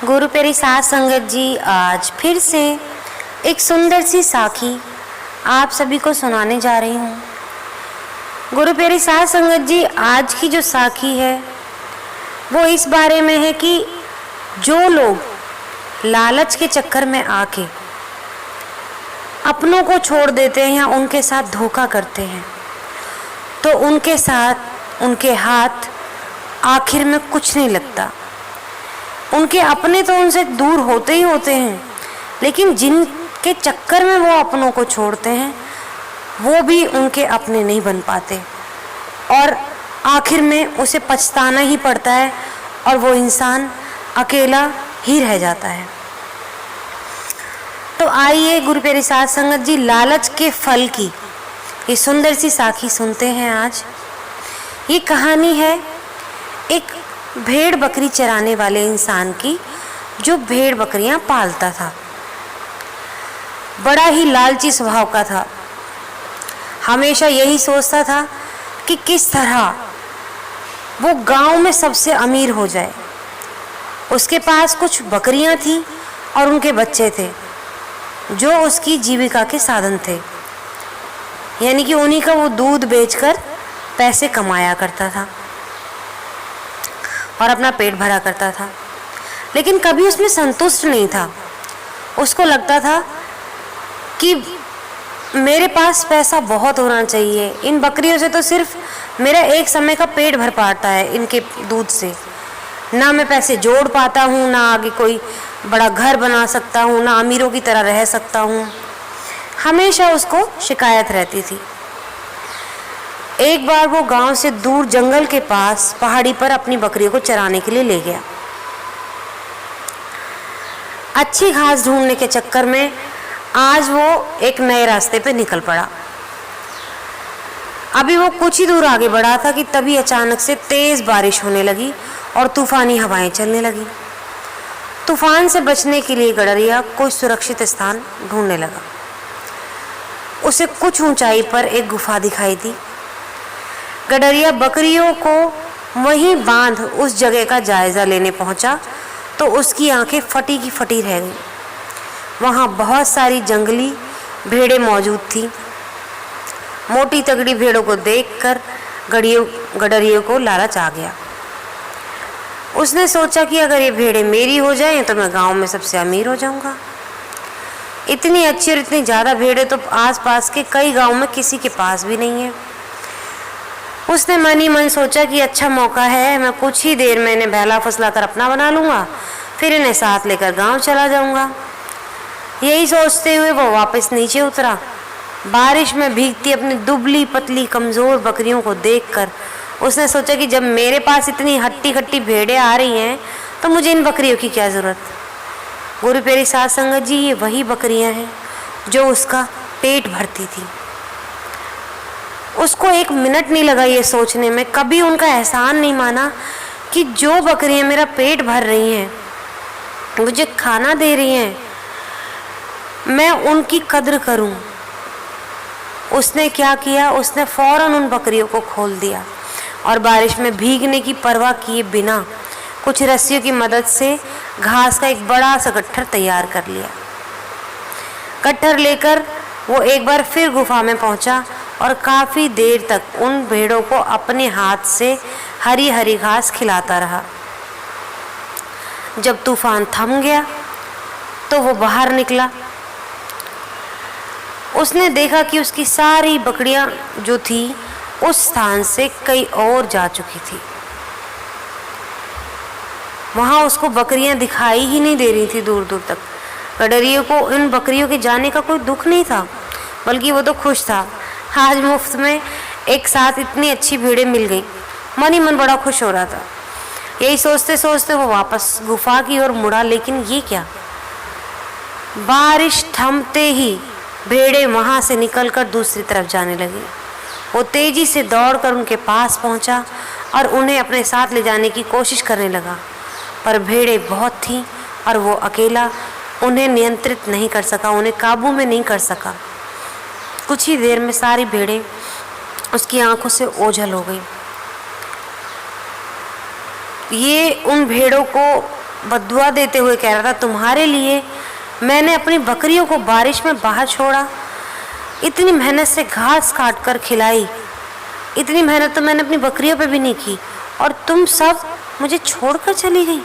गुरु प्यारी साध संगत जी, आज फिर से एक सुंदर सी साखी आप सभी को सुनाने जा रही हूँ। गुरु प्यारी साध संगत जी, आज की जो साखी है वो इस बारे में है कि जो लोग लालच के चक्कर में आके अपनों को छोड़ देते हैं या उनके साथ धोखा करते हैं तो उनके साथ उनके हाथ आखिर में कुछ नहीं लगता। उनके अपने तो उनसे दूर होते ही होते हैं, लेकिन जिनके चक्कर में वो अपनों को छोड़ते हैं वो भी उनके अपने नहीं बन पाते और आखिर में उसे पछताना ही पड़ता है और वो इंसान अकेला ही रह जाता है। तो आइए गुरु प्यारी साध संगत जी, लालच के फल की ये सुंदर सी साखी सुनते हैं। आज ये कहानी है एक भेड़ बकरी चराने वाले इंसान की, जो भेड़ बकरियां पालता था। बड़ा ही लालची स्वभाव का था। हमेशा यही सोचता था कि किस तरह वो गांव में सबसे अमीर हो जाए। उसके पास कुछ बकरियां थी और उनके बच्चे थे जो उसकी जीविका के साधन थे, यानी कि उन्हीं का वो दूध बेचकर पैसे कमाया करता था और अपना पेट भरा करता था। लेकिन कभी उसमें संतुष्ट नहीं था। उसको लगता था कि मेरे पास पैसा बहुत होना चाहिए, इन बकरियों से तो सिर्फ मेरा एक समय का पेट भर पाता है, इनके दूध से ना मैं पैसे जोड़ पाता हूँ, ना आगे कोई बड़ा घर बना सकता हूँ, ना अमीरों की तरह रह सकता हूँ। हमेशा उसको शिकायत रहती थी। एक बार वो गांव से दूर जंगल के पास पहाड़ी पर अपनी बकरियों को चराने के लिए ले गया। अच्छी घास ढूंढने के चक्कर में आज वो एक नए रास्ते पे निकल पड़ा। अभी वो कुछ ही दूर आगे बढ़ा था कि तभी अचानक से तेज बारिश होने लगी और तूफानी हवाएं चलने लगी। तूफान से बचने के लिए गडरिया कोई सुरक्षित स्थान ढूंढने लगा। उसे कुछ ऊंचाई पर एक गुफा दिखाई दी। गडरिया बकरियों को वहीं बांध उस जगह का जायजा लेने पहुंचा तो उसकी आंखें फटी की फटी रह गईं। वहां बहुत सारी जंगली भेड़ें मौजूद थी। मोटी तगड़ी भेड़ों को देखकर गडरिया को लालच आ गया। उसने सोचा कि अगर ये भेड़ें मेरी हो जाएं तो मैं गांव में सबसे अमीर हो जाऊंगा। इतनी अच्छी और इतनी ज़्यादा भेड़ें तो आसपास के कई गांव में किसी के पास भी नहीं है। उसने मन ही मन सोचा कि अच्छा मौका है, मैं कुछ ही देर में इन्हें बहला फसला कर अपना बना लूँगा, फिर इन्हें साथ लेकर गांव चला जाऊँगा। यही सोचते हुए वो वापस नीचे उतरा। बारिश में भीगती अपनी दुबली पतली कमज़ोर बकरियों को देखकर उसने सोचा कि जब मेरे पास इतनी हट्टी खट्टी भेड़ें आ रही हैं तो मुझे इन बकरियों की क्या ज़रूरत। गुरु प्यारी साध संगत जी, ये वही बकरियां हैं जो उसका पेट भरती थी। उसको एक मिनट नहीं लगा ये सोचने में, कभी उनका एहसान नहीं माना कि जो बकरियां मेरा पेट भर रही हैं, मुझे खाना दे रही हैं, मैं उनकी कद्र करूं। उसने क्या किया, उसने फौरन उन बकरियों को खोल दिया और बारिश में भीगने की परवाह किए बिना कुछ रस्सियों की मदद से घास का एक बड़ा सा गट्ठर तैयार कर लिया। गट्ठर लेकर वो एक बार फिर गुफा में पहुंचा और काफ़ी देर तक उन भेड़ों को अपने हाथ से हरी हरी घास खिलाता रहा। जब तूफान थम गया तो वो बाहर निकला। उसने देखा कि उसकी सारी बकरियां जो थी उस स्थान से कहीं और जा चुकी थी। वहाँ उसको बकरियां दिखाई ही नहीं दे रही थी दूर दूर तक। गडरिया को इन बकरियों के जाने का कोई दुख नहीं था, बल्कि वो तो खुश था। आज मुफ्त में एक साथ इतनी अच्छी भेड़ें मिल गई। मन ही मन बड़ा खुश हो रहा था। यही सोचते सोचते वो वापस गुफा की ओर मुड़ा। लेकिन ये क्या, बारिश थमते ही भेड़ें वहाँ से निकलकर दूसरी तरफ जाने लगी। वो तेजी से दौड़कर उनके पास पहुँचा और उन्हें अपने साथ ले जाने की कोशिश करने लगा, पर भेड़ें बहुत थीं और वो अकेला उन्हें नियंत्रित नहीं कर सका, उन्हें काबू में नहीं कर सका। कुछ ही देर में सारी भेड़ें उसकी आंखों से ओझल हो गई। ये उन भेड़ों को बद्दुआ देते हुए कह रहा था, तुम्हारे लिए मैंने अपनी बकरियों को बारिश में बाहर छोड़ा, इतनी मेहनत से घास काट कर खिलाई, इतनी मेहनत तो मैंने अपनी बकरियों पे भी नहीं की, और तुम सब मुझे छोड़कर चली गई।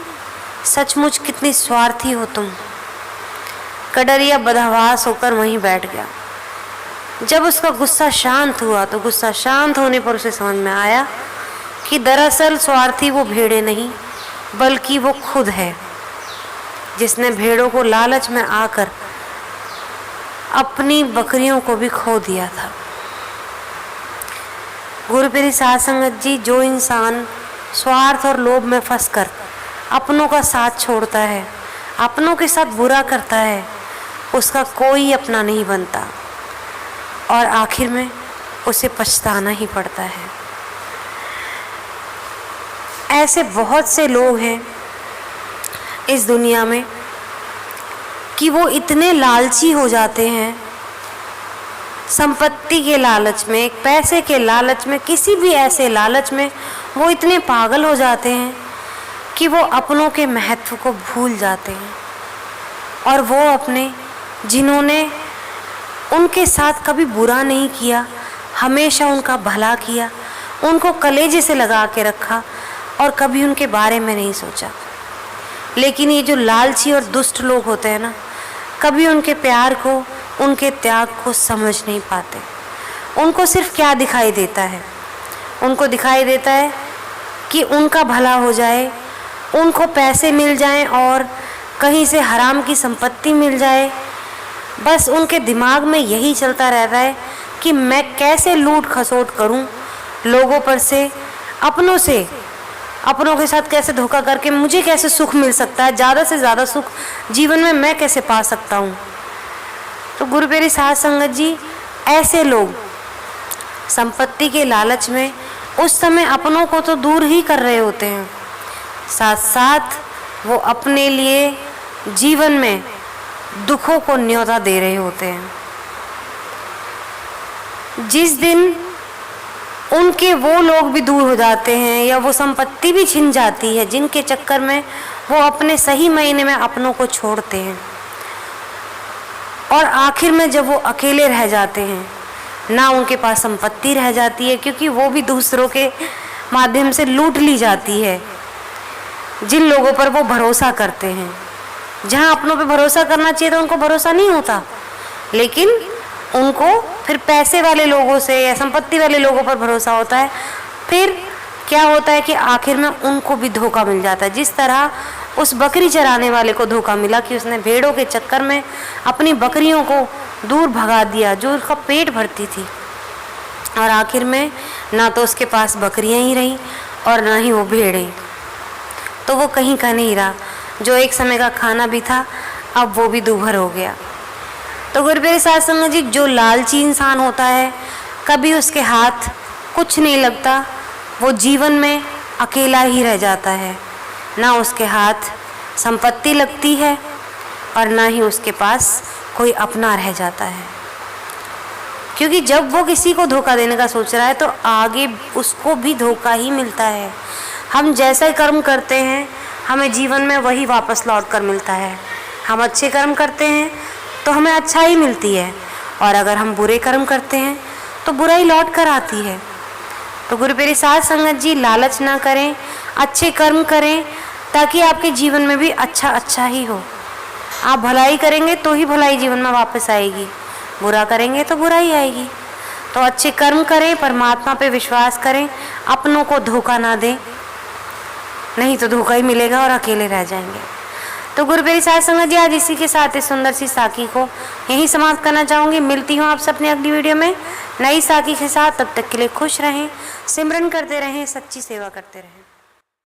सचमुच कितनी स्वार्थी हो तुम। कड़रिया बदहवास होकर वहीं बैठ गया। जब उसका गुस्सा शांत हुआ तो गुस्सा शांत होने पर उसे समझ में आया कि दरअसल स्वार्थी वो भेड़ें नहीं बल्कि वो खुद है, जिसने भेड़ों को लालच में आकर अपनी बकरियों को भी खो दिया था। गुरुप्रिय साध संगत जी, जो इंसान स्वार्थ और लोभ में फंसकर अपनों का साथ छोड़ता है, अपनों के साथ बुरा करता है, उसका कोई अपना नहीं बनता और आखिर में उसे पछताना ही पड़ता है। ऐसे बहुत से लोग हैं इस दुनिया में कि वो इतने लालची हो जाते हैं, संपत्ति के लालच में, पैसे के लालच में, किसी भी ऐसे लालच में वो इतने पागल हो जाते हैं कि वो अपनों के महत्व को भूल जाते हैं और वो अपने, जिन्होंने उनके साथ कभी बुरा नहीं किया, हमेशा उनका भला किया, उनको कलेजे से लगा के रखा और कभी उनके बारे में नहीं सोचा। लेकिन ये जो लालची और दुष्ट लोग होते हैं ना, कभी उनके प्यार को, उनके त्याग को समझ नहीं पाते। उनको सिर्फ क्या दिखाई देता है? उनको दिखाई देता है कि उनका भला हो जाए, उनको पैसे मिल जाएं और कहीं से हराम की संपत्ति मिल जाए। बस उनके दिमाग में यही चलता रहता है कि मैं कैसे लूट खसोट करूं लोगों पर से, अपनों से, अपनों के साथ कैसे धोखा करके मुझे कैसे सुख मिल सकता है, ज़्यादा से ज़्यादा सुख जीवन में मैं कैसे पा सकता हूँ। तो गुरुप्रिय साध संगत जी, ऐसे लोग संपत्ति के लालच में उस समय अपनों को तो दूर ही कर रहे होते हैं, साथ साथ वो अपने लिए जीवन में दुखों को न्योता दे रहे होते हैं। जिस दिन उनके वो लोग भी दूर हो जाते हैं या वो संपत्ति भी छिन जाती है जिनके चक्कर में वो अपने सही महीने में अपनों को छोड़ते हैं, और आखिर में जब वो अकेले रह जाते हैं, ना उनके पास संपत्ति रह जाती है क्योंकि वो भी दूसरों के माध्यम से लूट ली जाती है। जिन लोगों पर वो भरोसा करते हैं, जहाँ अपनों पे भरोसा करना चाहिए तो उनको भरोसा नहीं होता, लेकिन उनको फिर पैसे वाले लोगों से या संपत्ति वाले लोगों पर भरोसा होता है। फिर क्या होता है कि आखिर में उनको भी धोखा मिल जाता है। जिस तरह उस बकरी चराने वाले को धोखा मिला कि उसने भेड़ों के चक्कर में अपनी बकरियों को दूर भगा दिया जो उसका पेट भरती थी, और आखिर में ना तो उसके पास बकरियां ही रहीं और ना ही वो भेड़ें, तो वो कहीं का नहीं रहा। जो एक समय का खाना भी था अब वो भी दूभर हो गया। तो गुरुप्रिय साध संगत जी, जो लालची इंसान होता है कभी उसके हाथ कुछ नहीं लगता, वो जीवन में अकेला ही रह जाता है। ना उसके हाथ संपत्ति लगती है और ना ही उसके पास कोई अपना रह जाता है, क्योंकि जब वो किसी को धोखा देने का सोच रहा है तो आगे उसको भी धोखा ही मिलता है। हम जैसा कर्म करते हैं हमें जीवन में वही वापस लौट कर मिलता है। हम अच्छे कर्म करते हैं तो हमें अच्छा ही मिलती है, और अगर हम बुरे कर्म करते हैं तो बुराई लौट कर आती है। तो गुरुप्रिय साध संगत जी, लालच ना करें, अच्छे कर्म करें ताकि आपके जीवन में भी अच्छा ही हो। आप भलाई करेंगे तो ही भलाई जीवन में वापस आएगी, बुरा करेंगे तो बुराई आएगी। तो अच्छे कर्म करें, परमात्मा पे विश्वास करें, अपनों को धोखा ना दें, नहीं तो धोखा ही मिलेगा और अकेले रह जाएंगे। तो गुरुप्रिय साध संगत जी, आज इसी के साथ इस सुंदर सी साखी को यहीं समाप्त करना चाहूँगी। मिलती हूँ आप सबने अगली वीडियो में नई साखी के साथ। तब तक के लिए खुश रहें, सिमरन करते रहें, सच्ची सेवा करते रहें।